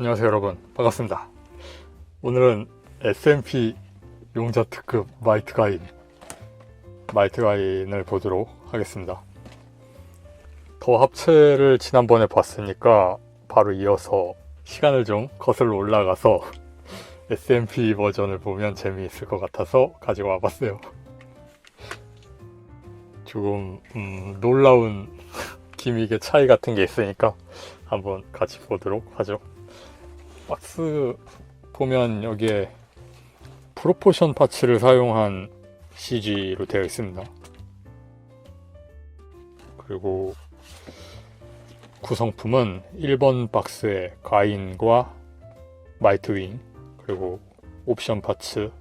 안녕하세요 여러분, 반갑습니다. 오늘은 SMP 용자 특급 마이트가인을 보도록 하겠습니다. 더 합체를 지난번에 봤으니까 바로 이어서 시간을 좀 거슬러 올라가서 SMP 버전을 보면 재미있을 것 같아서 가지고 와봤어요. 조금 놀라운 기믹의 차이 같은 게 있으니까 한번 같이 보도록 하죠. 박스 보면 여기에 프로포션 파츠를 사용한 CG로 되어 있습니다. 그리고 구성품은 1번 박스에 가인과 마이트윙, 그리고 옵션 파츠,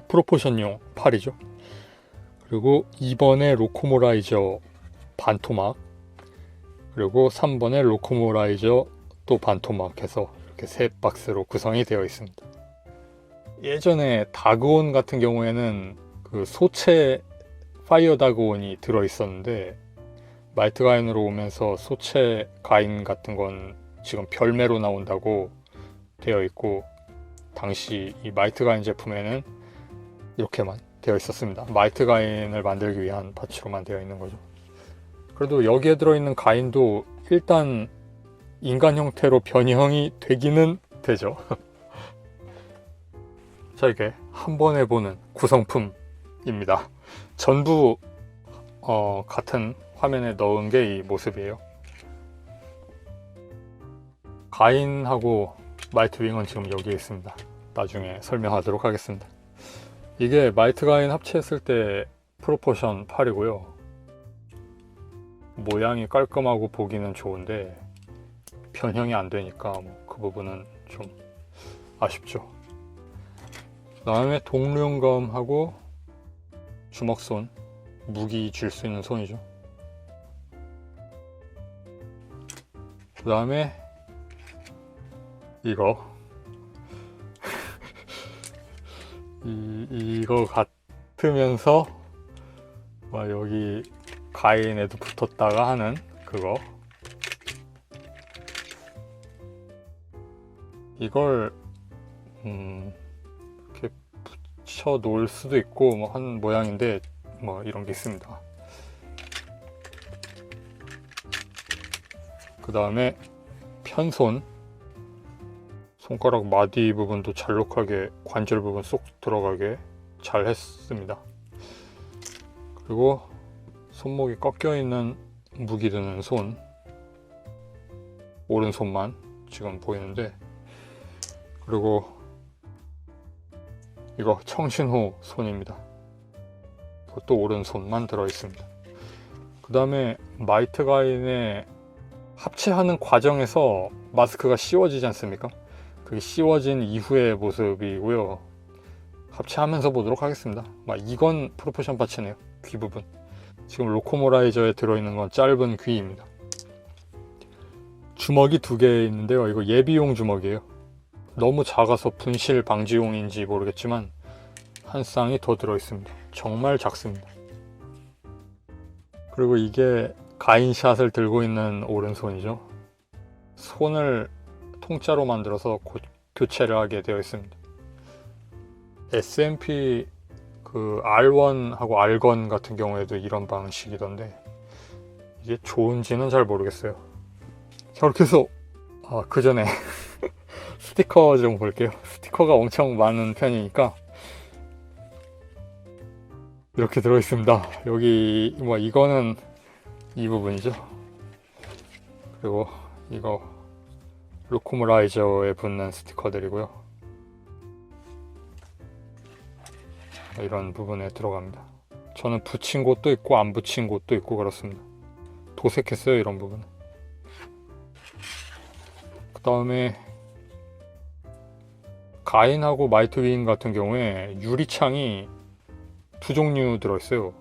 프로포션용 팔이죠. 그리고 2번에 로코모라이저 반토막, 그리고 3번에 로코모라이저 또 반토막 해서 이렇게 세 박스로 구성이 되어 있습니다. 예전에 다그온 같은 경우에는 그 소체 파이어 다그온이 들어 있었는데 마이트 가인으로 오면서 소체 가인 같은 건 지금 별매로 나온다고 되어 있고, 당시 이 마이트 가인 제품에는 이렇게만 되어 있었습니다. 마이트 가인을 만들기 위한 파츠로만 되어 있는 거죠. 그래도 여기에 들어있는 가인도 일단 인간 형태로 변형이 되기는 되죠. 자, 이게 한 번에 보는 구성품입니다. 전부 같은 화면에 넣은 게 이 모습이에요. 가인하고 마이트윙은 지금 여기에 있습니다. 나중에 설명하도록 하겠습니다. 이게 마이트 가인 합체했을 때 프로포션 8이고요. 모양이 깔끔하고 보기는 좋은데 변형이 안 되니까 그 부분은 좀 아쉽죠. 그 다음에 동룡검하고 주먹손, 무기 쥘 수 있는 손이죠. 그 다음에 이거 이거 같으면서 여기 가인에도 붙었다가 하는 그거, 이걸 이렇게 붙여 놓을 수도 있고 한 모양인데 이런 게 있습니다. 그 다음에 편손, 손가락 마디 부분도 잘록하게 관절 부분 쏙 들어가게 잘 했습니다. 그리고 손목이 꺾여 있는 무기 드는 손, 오른손만 지금 보이는데, 그리고 이거 청신호 손입니다. 그것도 오른손만 들어있습니다. 그 다음에 마이트 가인의 합체하는 과정에서 마스크가 씌워지지 않습니까? 그게 씌워진 이후의 모습이고요. 합체하면서 보도록 하겠습니다. 이건 프로포션 파츠네요. 귀 부분. 지금 로코모라이저에 들어있는 건 짧은 귀입니다. 주먹이 2개 있는데요. 이거 예비용 주먹이에요. 너무 작아서 분실 방지용인지 모르겠지만 한 쌍이 더 들어있습니다. 정말 작습니다. 그리고 이게 가인샷을 들고 있는 오른손이죠. 손을 통짜로 만들어서 교체를 하게 되어 있습니다. SMP 그 R1하고 R건 같은 경우에도 이런 방식이던데 이게 좋은지는 잘 모르겠어요. 자, 이렇게 해서 그 전에 스티커 좀 볼게요. 스티커가 엄청 많은 편이니까 이렇게 들어있습니다. 여기 이거는 이 부분이죠. 그리고 이거 로코모라이저에 붙는 스티커들이고요. 이런 부분에 들어갑니다. 저는 붙인 곳도 있고 안 붙인 곳도 있고 그렇습니다. 도색했어요, 이런 부분. 그 다음에 가인하고 마이트윙 같은 경우에 유리창이 2종류 들어있어요.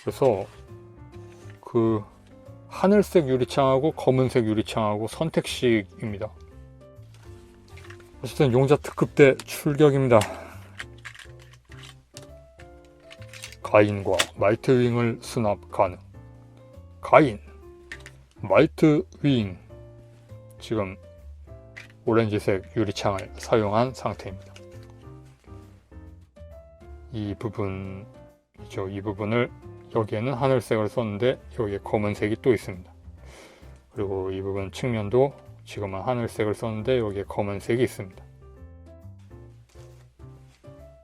그래서 그 하늘색 유리창하고 검은색 유리창하고 선택식입니다. 어쨌든 용자 특급 대 출격입니다. 가인과 마이트윙을 수납 가능. 가인, 마이트윙 지금 오렌지색 유리창을 사용한 상태입니다. 이 부분이죠. 이 부분을 여기에는 하늘색을 썼는데 여기에 검은색이 또 있습니다. 그리고 이 부분 측면도 지금은 하늘색을 썼는데 여기에 검은색이 있습니다.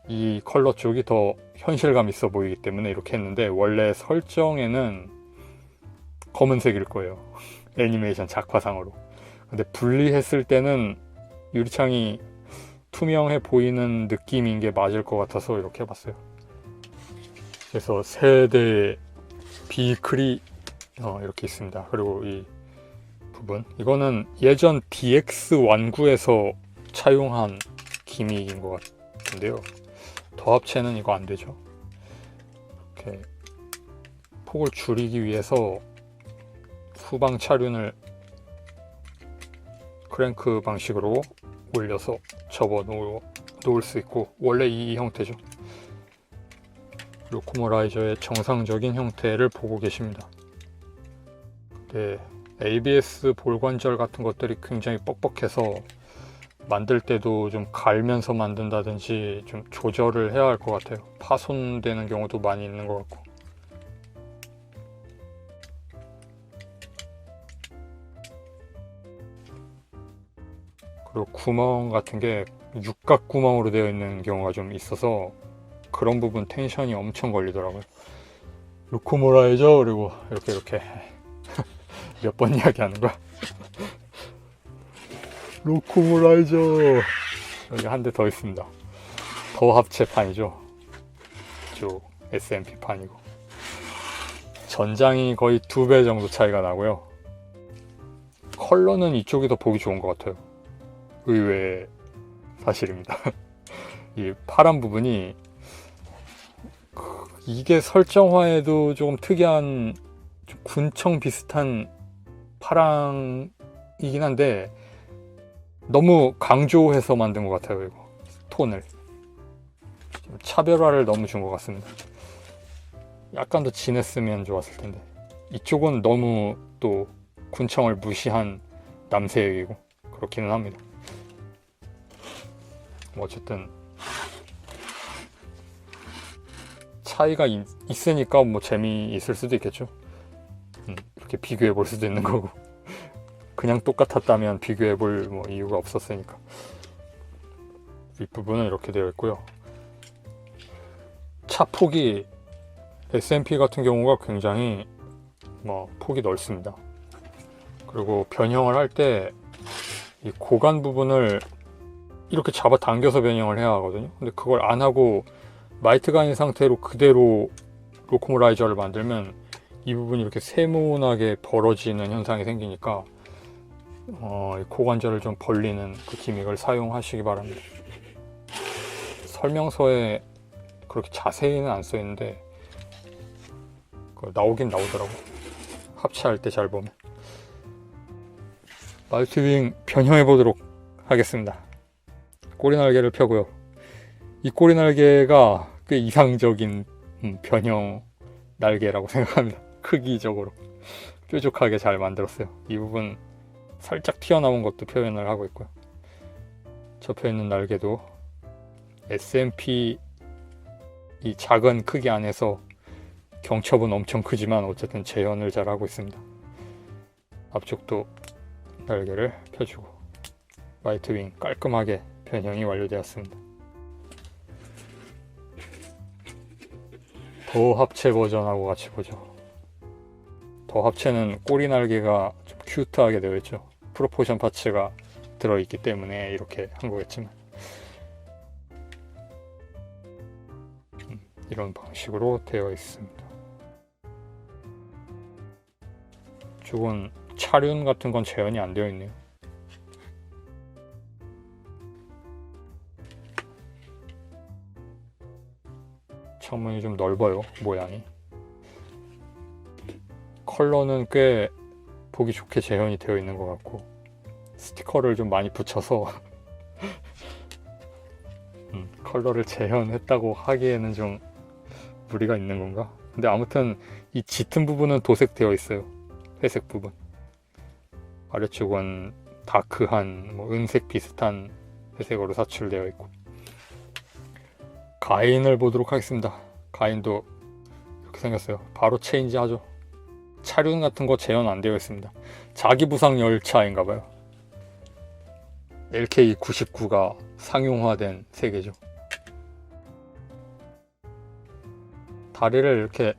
이 컬러 쪽이 더 현실감 있어 보이기 때문에 이렇게 했는데 원래 설정에는 검은색일 거예요. 애니메이션 작화상으로. 근데 분리했을 때는 유리창이 투명해 보이는 느낌인 게 맞을 것 같아서 이렇게 해봤어요. 그래서 세대의 비클이 이렇게 있습니다. 그리고 이 부분, 이거는 예전 DX 완구에서 차용한 기믹인 것 같은데요. 더 합체는 이거 안 되죠. 이렇게 폭을 줄이기 위해서 후방 차륜을 크랭크 방식으로 올려서 접어 놓을 수 있고, 원래 이 형태죠. 로코모라이저의 정상적인 형태를 보고 계십니다. 네, ABS 볼관절 같은 것들이 굉장히 뻑뻑해서 만들 때도 좀 갈면서 만든다든지 좀 조절을 해야 할 것 같아요. 파손되는 경우도 많이 있는 것 같고. 그리고 구멍 같은 게 육각 구멍으로 되어 있는 경우가 좀 있어서 그런 부분 텐션이 엄청 걸리더라고요. 로코모라이저, 그리고 이렇게 몇 번 이야기하는 거야? 로코모라이저. 여기 한 대 더 있습니다. 더 합체판이죠. 이쪽 SMP 판이고, 전장이 거의 2배 정도 차이가 나고요. 컬러는 이쪽이 더 보기 좋은 것 같아요. 의외의 사실입니다. 이 파란 부분이, 이게 설정화에도 조금 특이한 좀 군청 비슷한 파랑이긴 한데 너무 강조해서 만든 것 같아요. 이거 톤을 차별화를 너무 준 것 같습니다. 약간 더 진했으면 좋았을 텐데, 이쪽은 너무 또 군청을 무시한 남색이고 그렇기는 합니다. 뭐 어쨌든 차이가 있으니까 뭐 재미있을 수도 있겠죠. 이렇게 비교해 볼 수도 있는 거고, 그냥 똑같았다면 비교해 볼 뭐 이유가 없었으니까. 윗부분은 이렇게 되어 있고요. 차 폭이 SMP 같은 경우가 굉장히 폭이 넓습니다. 그리고 변형을 할 때 이 고간 부분을 이렇게 잡아 당겨서 변형을 해야 하거든요. 근데 그걸 안 하고 마이트가 아닌 상태로 그대로 로코모라이저를 만들면 이 부분이 이렇게 세모나게 벌어지는 현상이 생기니까 고관절을 좀 벌리는 그 기믹을 사용하시기 바랍니다. 설명서에 그렇게 자세히는 안 써 있는데 나오긴 나오더라고. 합체할 때 잘 보면. 말티윙 변형해 보도록 하겠습니다. 꼬리 날개를 펴고요. 이 꼬리 날개가 꽤 이상적인 변형 날개라고 생각합니다. 크기적으로 뾰족하게 잘 만들었어요. 이 부분 살짝 튀어나온 것도 표현을 하고 있고요. 접혀 있는 날개도 SMP 이 작은 크기 안에서 경첩은 엄청 크지만 어쨌든 재현을 잘 하고 있습니다. 앞쪽도 날개를 펴주고 마이트윙 깔끔하게 변형이 완료되었습니다. 더 합체 버전하고 같이 보죠. 더 합체는 꼬리 날개가 좀 큐트하게 되어 있죠. 프로포션 파츠가 들어있기 때문에 이렇게 한 거겠지만, 이런 방식으로 되어 있습니다. 이쪽은 차륜 같은 건 재현이 안 되어 있네요. 창문이 좀 넓어요, 모양이. 컬러는 꽤 보기 좋게 재현이 되어 있는 것 같고, 스티커를 좀 많이 붙여서 컬러를 재현했다고 하기에는 좀 무리가 있는 건가? 근데 아무튼 이 짙은 부분은 도색되어 있어요. 회색 부분. 아래쪽은 다크한 뭐 은색 비슷한 회색으로 사출되어 있고, 가인을 보도록 하겠습니다. 가인도 이렇게 생겼어요. 바로 체인지 하죠. 차륜 같은 거 재현 안 되어 있습니다. 자기 부상 열차인가봐요. LK99가 상용화된 세계죠. 다리를 이렇게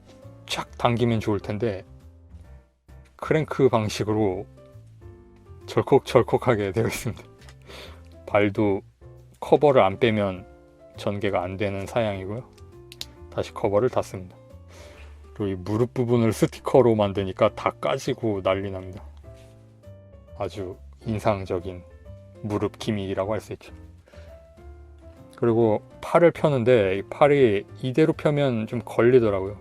쫙 당기면 좋을 텐데 크랭크 방식으로 절컥절컥하게 되어 있습니다. 발도 커버를 안 빼면 전개가 안 되는 사양이고요. 다시 커버를 닫습니다. 그리고 이 무릎 부분을 스티커로 만드니까 다 까지고 난리 납니다. 아주 인상적인 무릎 기믹이라고 할 수 있죠. 그리고 팔을 펴는데 이 팔이 이대로 펴면 좀 걸리더라고요.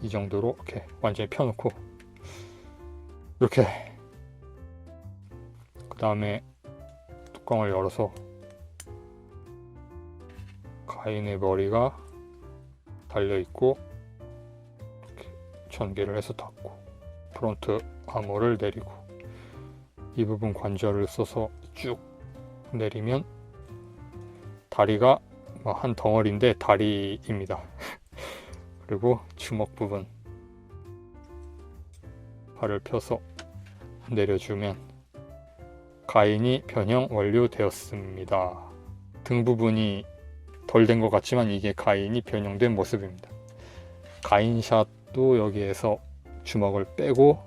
이 정도로 이렇게 완전히 펴놓고 이렇게, 그 다음에 뚜껑을 열어서 가인의 머리가 달려있고 이렇게 전개를 해서 닫고, 프론트 아머를 내리고 이 부분 관절을 써서 쭉 내리면 다리가 한 덩어리인데 다리입니다. 그리고 주먹 부분 발을 펴서 내려주면 가인이 변형 완료되었습니다. 등 부분이 덜 된 것 같지만 이게 가인이 변형된 모습입니다. 가인샷도 여기에서 주먹을 빼고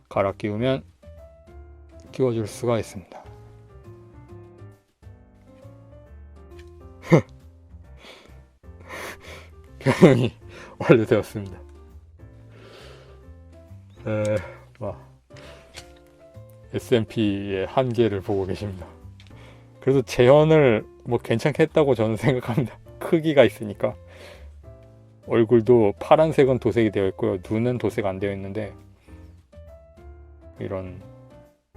갈아 끼우면 끼워줄 수가 있습니다. 변형이 완료되었습니다. SMP의 한계를 보고 계십니다. 그래도 재현을 뭐 괜찮게 했다고 저는 생각합니다. 크기가 있으니까. 얼굴도 파란색은 도색이 되어 있고요. 눈은 도색 안 되어 있는데 이런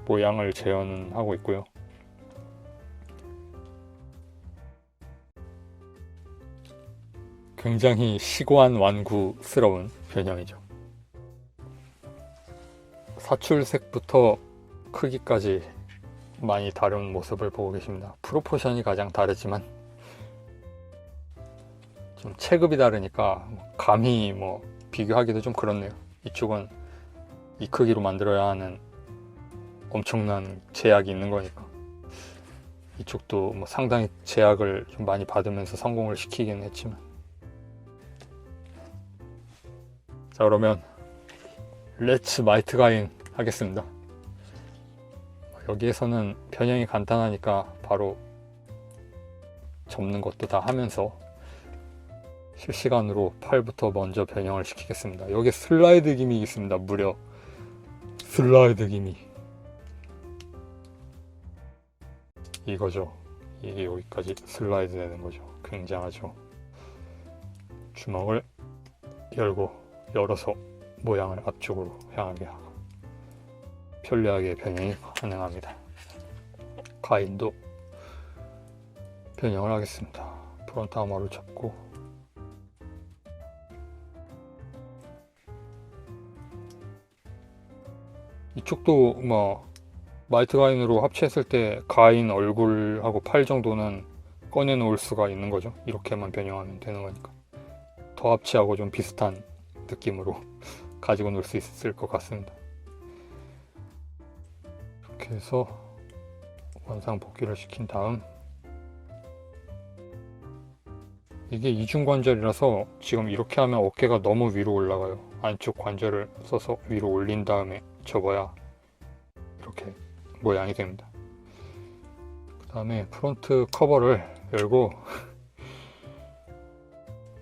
모양을 재현은 하고 있고요. 굉장히 시고한 완구스러운 변형이죠. 사출색부터 크기까지 많이 다른 모습을 보고 계십니다. 프로포션이 가장 다르지만 좀 체급이 다르니까 감히 뭐 비교하기도 좀 그렇네요. 이쪽은 이 크기로 만들어야 하는 엄청난 제약이 있는 거니까, 이쪽도 뭐 상당히 제약을 좀 많이 받으면서 성공을 시키긴 했지만. 자, 그러면 렛츠 마이트 가인 하겠습니다. 여기에서는 변형이 간단하니까 바로 접는 것도 다 하면서 실시간으로 팔부터 먼저 변형을 시키겠습니다. 여기 슬라이드 기믹이 있습니다. 무려 슬라이드 기믹 이거죠. 이게 여기까지 슬라이드 되는 거죠. 굉장하죠. 주먹을 열고 열어서 모양을 앞쪽으로 향하게 하고 편리하게 변형이 가능합니다. 가인도 변형을 하겠습니다. 프론트 아머를 잡고 이쪽도 뭐 마이트 가인으로 합체했을 때 가인 얼굴하고 팔 정도는 꺼내놓을 수가 있는 거죠. 이렇게만 변형하면 되는 거니까. 더 합체하고 좀 비슷한 느낌으로 가지고 놀 수 있을 것 같습니다. 이렇게 해서 원상 복귀를 시킨 다음, 이게 이중관절이라서 지금 이렇게 하면 어깨가 너무 위로 올라가요. 안쪽 관절을 써서 위로 올린 다음에 접어야 이렇게 모양이 됩니다. 그 다음에 프론트 커버를 열고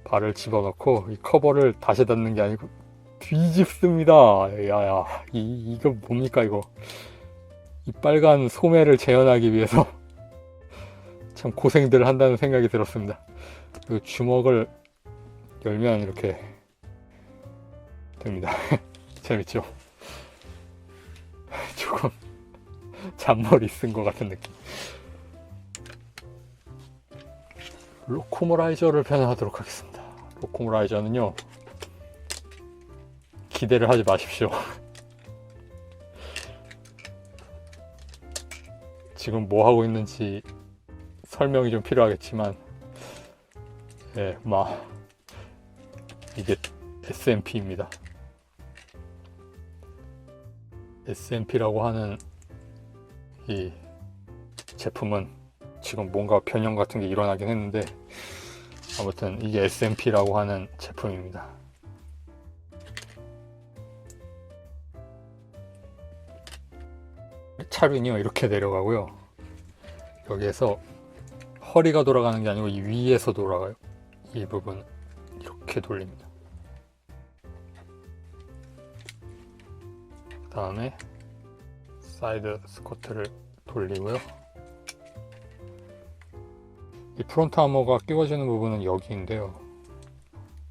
발을 집어넣고 이 커버를 다시 닫는 게 아니고 뒤집습니다. 야야, 이거 뭡니까 이거. 이 빨간 소매를 재현하기 위해서 참 고생들 한다는 생각이 들었습니다. 그리고 주먹을 열면 이렇게 됩니다. 재밌죠? 조금 잔머리 쓴 것 같은 느낌. 로코모라이저를 변형하도록 하겠습니다. 로코모라이저는요, 기대를 하지 마십시오. 지금 뭐 하고 있는지 설명이 좀 필요하겠지만, 예, 이게 SMP입니다. SMP라고 하는 이 제품은 지금 뭔가 변형 같은 게 일어나긴 했는데, 아무튼 이게 SMP라고 하는 제품입니다. 차륜이요, 이렇게 내려가고요. 여기에서 허리가 돌아가는 게 아니고 이 위에서 돌아가요. 이 부분 이렇게 돌립니다. 그 다음에 사이드 스쿼트를 돌리고요. 이 프론트 아머가 끼워지는 부분은 여기인데요.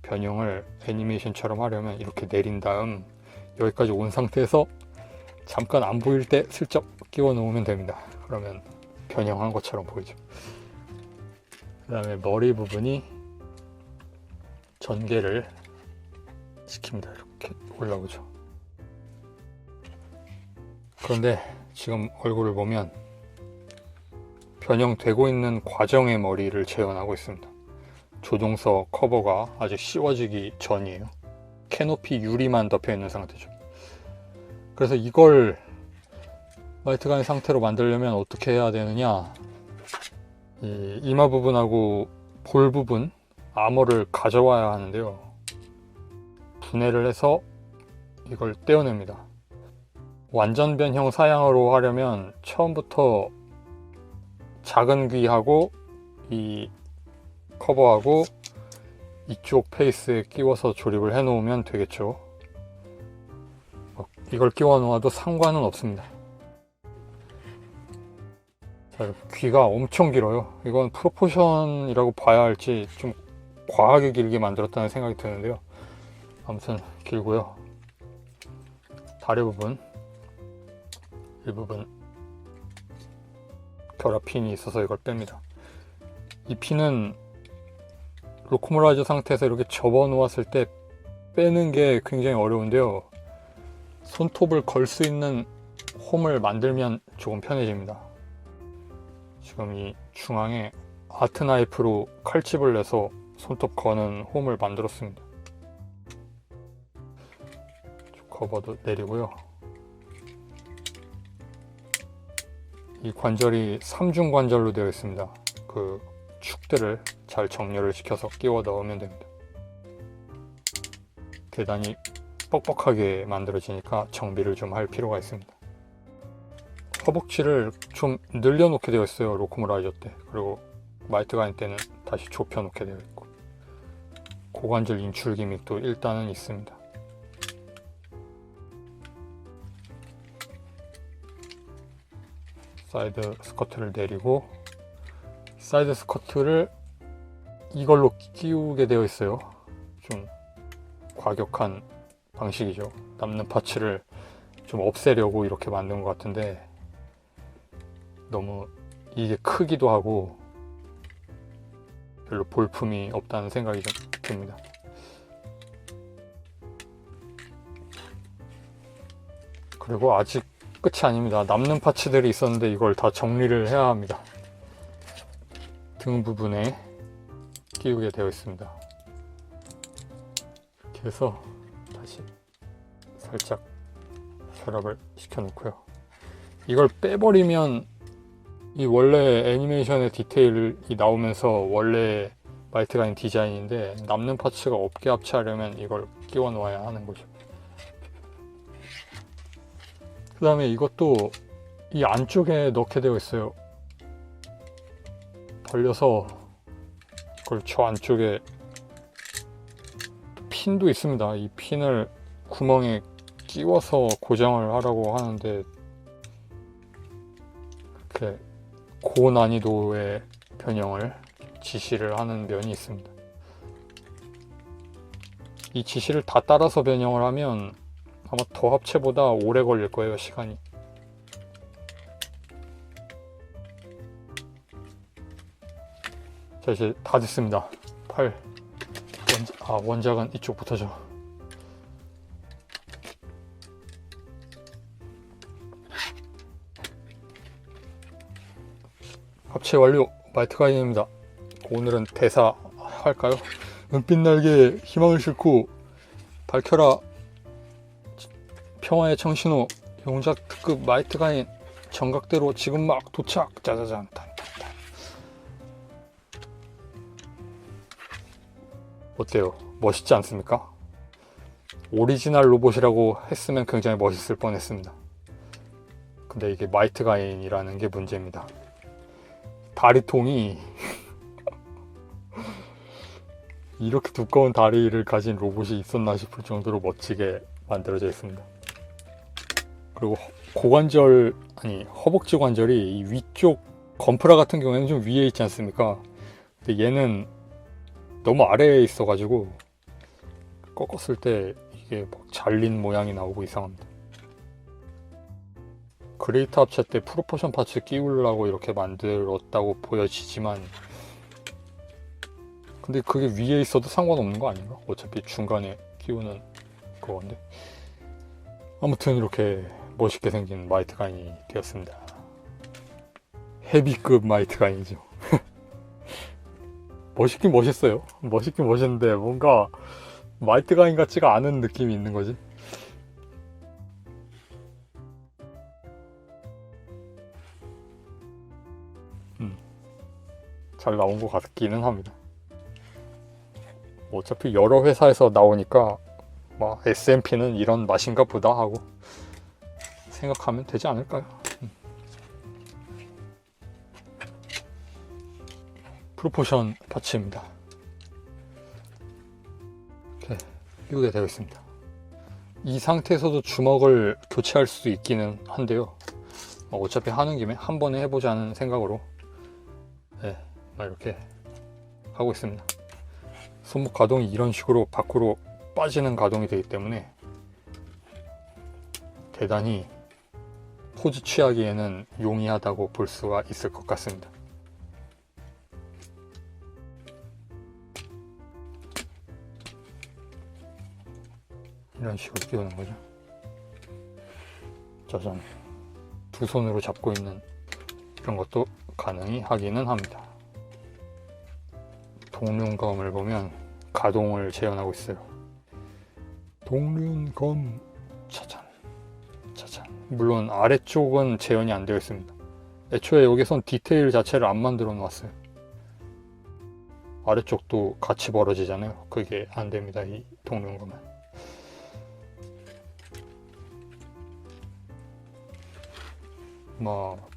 변형을 애니메이션처럼 하려면 이렇게 내린 다음 여기까지 온 상태에서 잠깐 안 보일 때 슬쩍 끼워 놓으면 됩니다. 그러면 변형한 것처럼 보이죠. 그 다음에 머리 부분이 전개를 시킵니다. 이렇게 올라오죠. 그런데 지금 얼굴을 보면 변형되고 있는 과정의 머리를 재현하고 있습니다. 조종석 커버가 아직 씌워지기 전이에요. 캐노피 유리만 덮여 있는 상태죠. 그래서 이걸 라이트가인 상태로 만들려면 어떻게 해야 되느냐, 이 이마 부분하고 볼 부분 아머를 가져와야 하는데요. 분해를 해서 이걸 떼어냅니다. 완전 변형 사양으로 하려면 처음부터 작은 귀하고 이 커버하고 이쪽 페이스에 끼워서 조립을 해 놓으면 되겠죠. 이걸 끼워 놓아도 상관은 없습니다. 자, 귀가 엄청 길어요. 이건 프로포션이라고 봐야 할지 좀 과하게 길게 만들었다는 생각이 드는데요. 아무튼 길고요. 다리 부분, 이 부분 결합 핀이 있어서 이걸 뺍니다. 이 핀은 로코모라이저 상태에서 이렇게 접어 놓았을 때 빼는 게 굉장히 어려운데요. 손톱을 걸 수 있는 홈을 만들면 조금 편해집니다. 지금 이 중앙에 아트 나이프로 칼집을 내서 손톱 거는 홈을 만들었습니다. 커버도 내리고요. 이 관절이 3중 관절로 되어 있습니다. 그 축들을 잘 정렬을 시켜서 끼워 넣으면 됩니다. 대단히 뻑뻑하게 만들어지니까 정비를 좀 할 필요가 있습니다. 허벅지를 좀 늘려놓게 되어 있어요. 로코모라이저 때. 그리고 마이트가인 때는 다시 좁혀 놓게 되어 있고, 고관절 인출 기믹도 일단은 있습니다. 사이드 스커트를 내리고, 사이드 스커트를 이걸로 끼우게 되어 있어요. 좀 과격한 방식이죠. 남는 파츠를 좀 없애려고 이렇게 만든 것 같은데, 너무 이게 크기도 하고 별로 볼품이 없다는 생각이 좀 듭니다. 그리고 아직 끝이 아닙니다. 남는 파츠들이 있었는데 이걸 다 정리를 해야 합니다. 등 부분에 끼우게 되어 있습니다. 이렇게 해서 다시 살짝 결합을 시켜 놓고요. 이걸 빼버리면 이 원래 애니메이션의 디테일이 나오면서 원래 마이트가인 디자인인데, 남는 파츠가 없게 합체하려면 이걸 끼워 놓아야 하는 거죠. 그 다음에 이것도 이 안쪽에 넣게 되어 있어요. 벌려서 이걸 저 안쪽에 핀도 있습니다. 이 핀을 구멍에 끼워서 고정을 하라고 하는데, 이렇게 고난이도의 변형을 지시를 하는 면이 있습니다. 이 지시를 다 따라서 변형을 하면 아마 더 합체보다 오래 걸릴 거예요, 시간이. 자, 이제 다 됐습니다. 팔 원작은 이쪽부터죠. 합체 완료. 마이트 가인입니다. 오늘은 대사 할까요? 은빛 날개에 희망을 싣고 밝혀라. 평화의 청신호. 용작 특급 마이트 가인 정각대로 지금 막 도착. 짜자잔. 어때요? 멋있지 않습니까? 오리지널 로봇이라고 했으면 굉장히 멋있을 뻔했습니다. 근데 이게 마이트 가인이라는 게 문제입니다. 다리통이 이렇게 두꺼운 다리를 가진 로봇이 있었나 싶을 정도로 멋지게 만들어져 있습니다. 그리고 고관절, 아니 허벅지 관절이 이 위쪽 건프라 같은 경우에는 좀 위에 있지 않습니까? 근데 얘는 너무 아래에 있어가지고 꺾었을 때 이게 막 잘린 모양이 나오고 이상합니다. 그레이트 합체 때 프로포션 파츠 끼우려고 이렇게 만들었다고 보여지지만 근데 그게 위에 있어도 상관없는 거 아닌가? 어차피 중간에 끼우는 그건데. 아무튼 이렇게 멋있게 생긴 마이트 가인이 되었습니다. 헤비급 마이트 가인이죠. 멋있긴 멋있어요. 멋있긴 멋있는데 뭔가 마이트 가인 같지가 않은 느낌이 있는 거지. 잘 나온 것 같기는 합니다. 어차피 여러 회사에서 나오니까 뭐 SMP는 이런 맛인가 보다 하고 생각하면 되지 않을까요? 프로포션 파츠입니다. 이렇게 끼우게 되어 있습니다. 이 상태에서도 주먹을 교체할 수 있기는 한데요. 어차피 하는 김에 한 번에 해보자는 생각으로 이렇게 하고 있습니다. 손목 가동이 이런 식으로 밖으로 빠지는 가동이 되기 때문에 대단히 포즈 취하기에는 용이하다고 볼 수가 있을 것 같습니다. 이런 식으로 끼우는 거죠. 짜잔. 두 손으로 잡고 있는 이런 것도 가능히 하기는 합니다. 동륜검을 보면 가동을 재현하고 있어요. 동륜검 짜잔 짜잔. 물론 아래쪽은 재현이 안 되어 있습니다. 애초에 여기선 디테일 자체를 안 만들어 놨어요. 아래쪽도 같이 벌어지잖아요. 그게 안 됩니다. 이 동륜검은.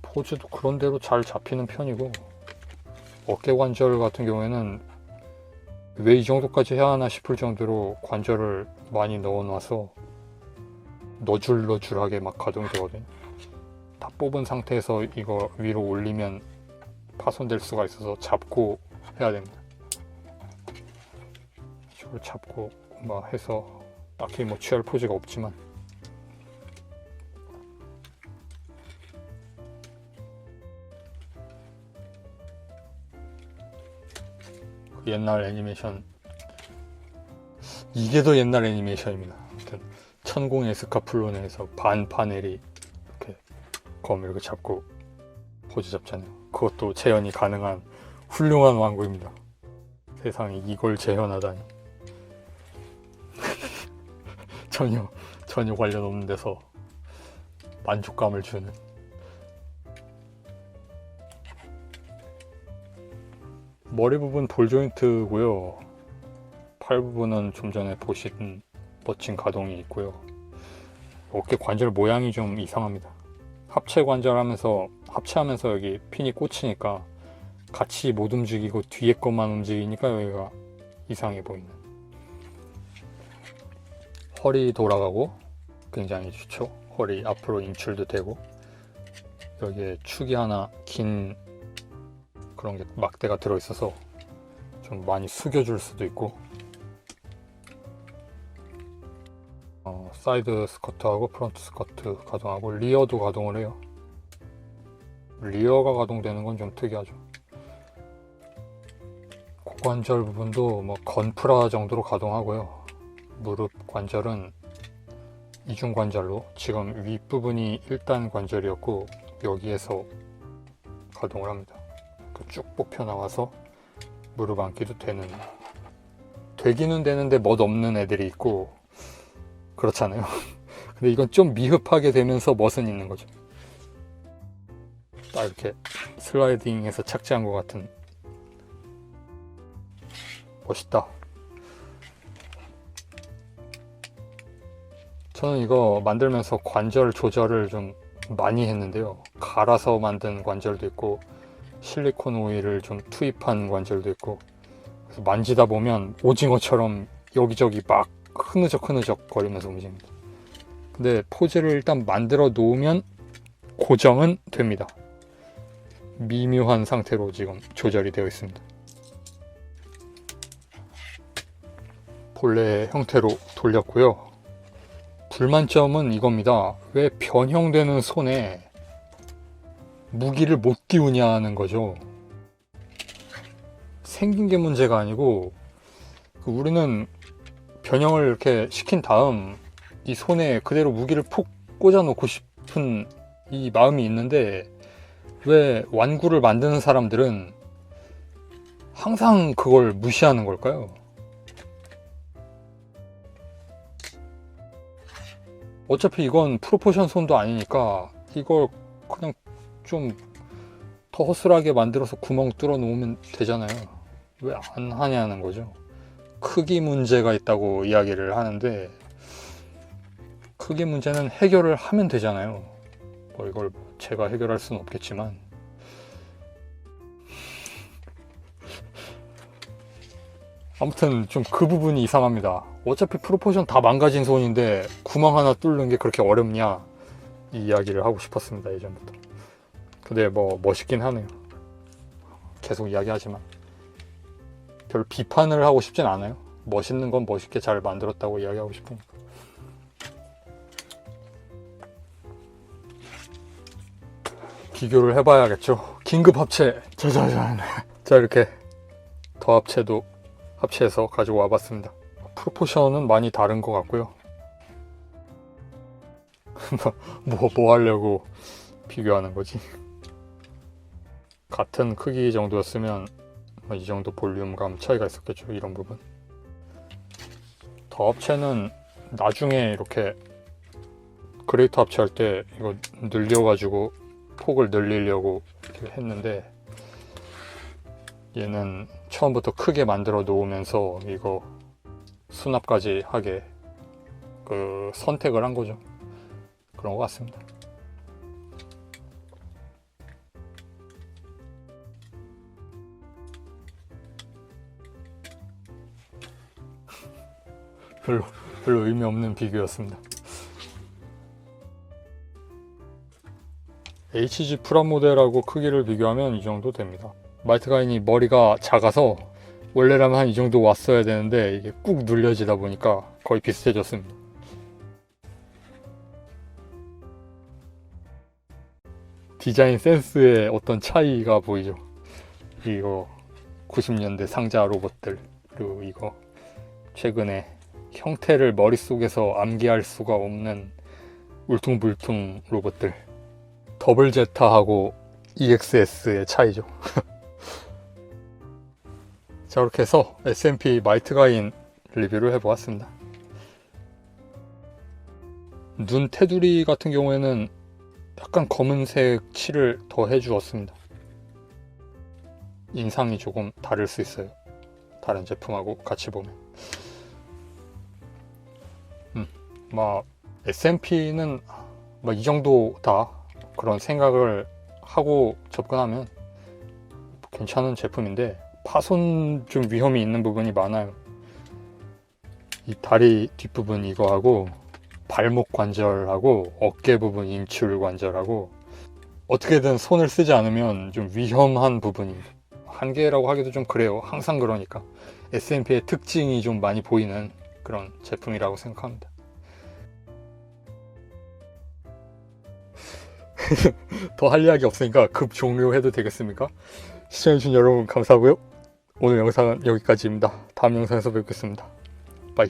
포즈도 그런대로 잘 잡히는 편이고, 어깨 관절 같은 경우에는 왜 이 정도까지 해야 하나 싶을 정도로 관절을 많이 넣어놔서 너줄너줄하게 막 가동이 되거든요. 다 뽑은 상태에서 이거 위로 올리면 파손될 수가 있어서 잡고 해야 됩니다. 이걸 잡고 해서 딱히 취할 포즈가 없지만 옛날 애니메이션, 이게 더 옛날 애니메이션입니다. 아무튼 천공의 스카플론에서 반파넬이 이렇게 검을 이렇게 잡고 포즈 잡잖아요. 그것도 재현이 가능한 훌륭한 왕구입니다. 세상에 이걸 재현하다니. 전혀 관련 없는 데서 만족감을 주는. 머리 부분 볼 조인트고요. 팔 부분은 좀 전에 보신 멋진 가동이 있고요. 어깨 관절 모양이 좀 이상합니다. 합체하면서 여기 핀이 꽂히니까 같이 못 움직이고 뒤에 것만 움직이니까 여기가 이상해 보이는. 허리 돌아가고 굉장히 좋죠. 허리 앞으로 인출도 되고, 여기에 축이 하나 긴 그런 게 막대가 들어있어서 좀 많이 숙여줄 수도 있고, 사이드 스커트하고 프론트 스커트 가동하고 리어도 가동을 해요. 리어가 가동되는 건 좀 특이하죠. 고관절 부분도 건프라 정도로 가동하고요. 무릎 관절은 이중 관절로, 지금 윗부분이 1단 관절이었고 여기에서 가동을 합니다. 쭉 뽑혀 나와서 무릎 앉기도 되기는 되는데 멋 없는 애들이 있고 그렇잖아요. 근데 이건 좀 미흡하게 되면서 멋은 있는 거죠. 딱 이렇게 슬라이딩해서 착지한 것 같은. 멋있다. 저는 이거 만들면서 관절 조절을 좀 많이 했는데요. 갈아서 만든 관절도 있고 실리콘 오일을 좀 투입한 관절도 있고, 그래서 만지다 보면 오징어처럼 여기저기 막 흐느적 거리면서 움직입니다. 근데 포즈를 일단 만들어 놓으면 고정은 됩니다. 미묘한 상태로 지금 조절이 되어 있습니다. 본래 형태로 돌렸고요. 불만점은 이겁니다. 왜 변형되는 손에 무기를 못 띄우냐는 거죠. 생긴 게 문제가 아니고 우리는 변형을 이렇게 시킨 다음 이 손에 그대로 무기를 푹 꽂아 놓고 싶은 이 마음이 있는데, 왜 완구를 만드는 사람들은 항상 그걸 무시하는 걸까요? 어차피 이건 프로포션 손도 아니니까 이걸 그냥 좀 더 허술하게 만들어서 구멍 뚫어 놓으면 되잖아요. 왜 안 하냐는 거죠. 크기 문제가 있다고 이야기를 하는데, 크기 문제는 해결을 하면 되잖아요. 뭐 이걸 제가 해결할 수는 없겠지만, 아무튼 좀 그 부분이 이상합니다. 어차피 프로포션 다 망가진 손인데 구멍 하나 뚫는 게 그렇게 어렵냐, 이 이야기를 하고 싶었습니다, 예전부터. 근데 뭐 멋있긴 하네요. 계속 이야기하지만 별 비판을 하고 싶진 않아요. 멋있는 건 멋있게 잘 만들었다고 이야기하고 싶으니까. 비교를 해봐야겠죠. 긴급 합체 짜자잔. 자, 이렇게 더 합체도 합체해서 가지고 와봤습니다. 프로포션은 많이 다른 것 같고요. 뭐 하려고 비교하는 거지? 같은 크기 정도였으면 이 정도 볼륨감 차이가 있었겠죠. 이런 부분. 더 합체는 나중에 이렇게 그레이터 합체할 때 이거 늘려가지고 폭을 늘리려고 이렇게 했는데, 얘는 처음부터 크게 만들어 놓으면서 이거 수납까지 하게 선택을 한 거죠. 그런 것 같습니다. 별로 의미 없는 비교였습니다. HG 프라모델하고 크기를 비교하면 이 정도 됩니다. 마이트 가인이 머리가 작아서 원래라면 한 이 정도 왔어야 되는데 이게 꾹 눌려지다 보니까 거의 비슷해졌습니다. 디자인 센스의 어떤 차이가 보이죠. 이거 90년대 상자 로봇들, 그리고 이거 최근에 형태를 머릿속에서 암기할 수가 없는 울퉁불퉁 로봇들. 더블 제타하고 EXS의 차이죠. 자, 이렇게 해서 SMP 마이트 가인 리뷰를 해보았습니다. 눈 테두리 같은 경우에는 약간 검은색 칠을 더 해주었습니다. 인상이 조금 다를 수 있어요. 다른 제품하고 같이 보면. SMP는 이 정도다, 그런 생각을 하고 접근하면 괜찮은 제품인데, 파손 좀 위험이 있는 부분이 많아요. 이 다리 뒷부분 이거하고 발목 관절하고 어깨 부분 인출 관절하고 어떻게든 손을 쓰지 않으면 좀 위험한 부분입니다. 한계라고 하기도 좀 그래요. 항상 그러니까. SMP의 특징이 좀 많이 보이는 그런 제품이라고 생각합니다. 더 할 이야기 없으니까 급 종료해도 되겠습니까? 시청해주신 여러분 감사하고요. 오늘 영상은 여기까지입니다. 다음 영상에서 뵙겠습니다. 바이.